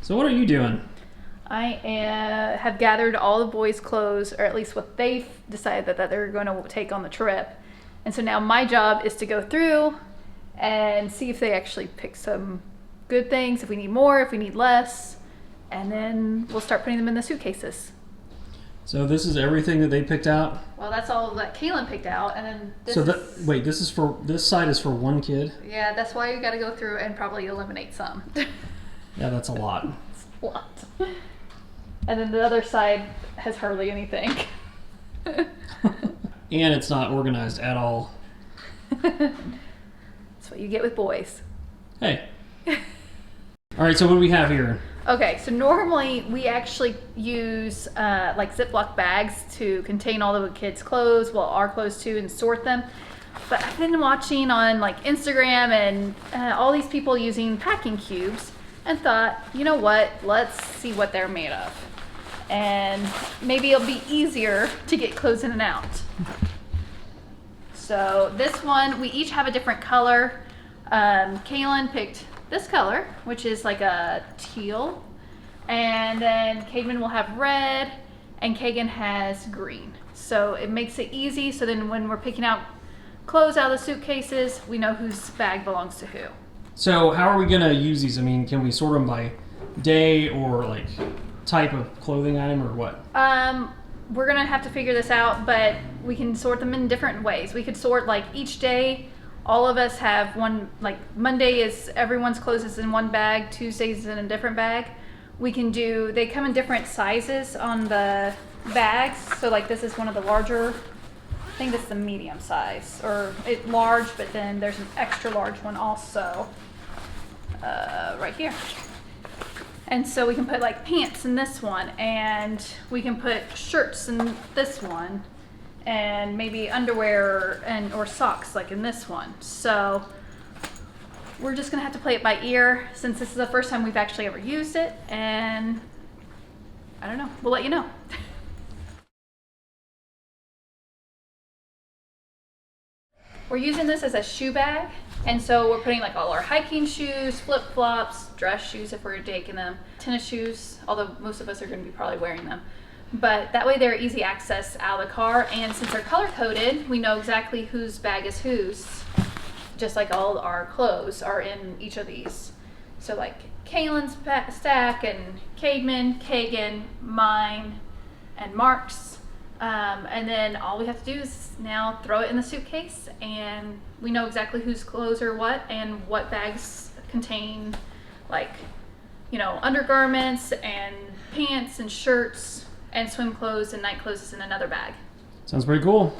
So what are you doing? I have gathered all the boys' clothes, or at least what they've decided that they're going to take on the trip. And so now my job is to go through and see if they actually pick some good things, if we need more, if we need less, and then we'll start putting them in the suitcases. So this is everything that they picked out? Well, that's all that Kaylin picked out, and then this wait, this side is for one kid? Yeah, that's why you got to go through and probably eliminate some. Yeah, that's a lot. It's a lot. And then the other side has hardly anything. And it's not organized at all. That's what you get with boys. Hey. All right, so what do we have here? Okay, so normally we actually use like Ziploc bags to contain all the kids' clothes, well, our clothes too, and sort them. But I've been watching on like Instagram and all these people using packing cubes and thought, you know what, let's see what they're made of. And maybe it'll be easier to get clothes in and out. So this one, we each have a different color. Kaylin picked this color, which is like a teal. And then Caden will have red, and Kagan has green. So it makes it easy, so then when we're picking out clothes out of the suitcases, we know whose bag belongs to who. So how are we going to use these? I mean, can we sort them by day or like type of clothing item or what? We're gonna have to figure this out, but we can sort them in different ways. We could sort like each day, all of us have one, like Monday is everyone's clothes is in one bag, Tuesdays is in a different bag. We can do, they come in different sizes on the bags. So like this is one of the larger, I think this is the medium size, or it large, but then there's an extra large one also right here. And so we can put like pants in this one, and we can put shirts in this one, and maybe underwear or socks like in this one. So we're just gonna have to play it by ear since this is the first time we've actually ever used it, and I don't know, we'll let you know. We're using this as a shoe bag, and so we're putting like all our hiking shoes, flip-flops, dress shoes if we're taking them, tennis shoes, although most of us are going to be probably wearing them. But that way they're easy access out of the car, and since they're color-coded, we know exactly whose bag is whose, just like all our clothes are in each of these. So like Kaylin's stack, and Cademan, Kagan, mine, and Mark's. And then all we have to do is now throw it in the suitcase, and we know exactly whose clothes are what and what bags contain, like, you know, undergarments and pants and shirts, and swim clothes and night clothes is in another bag. Sounds pretty cool.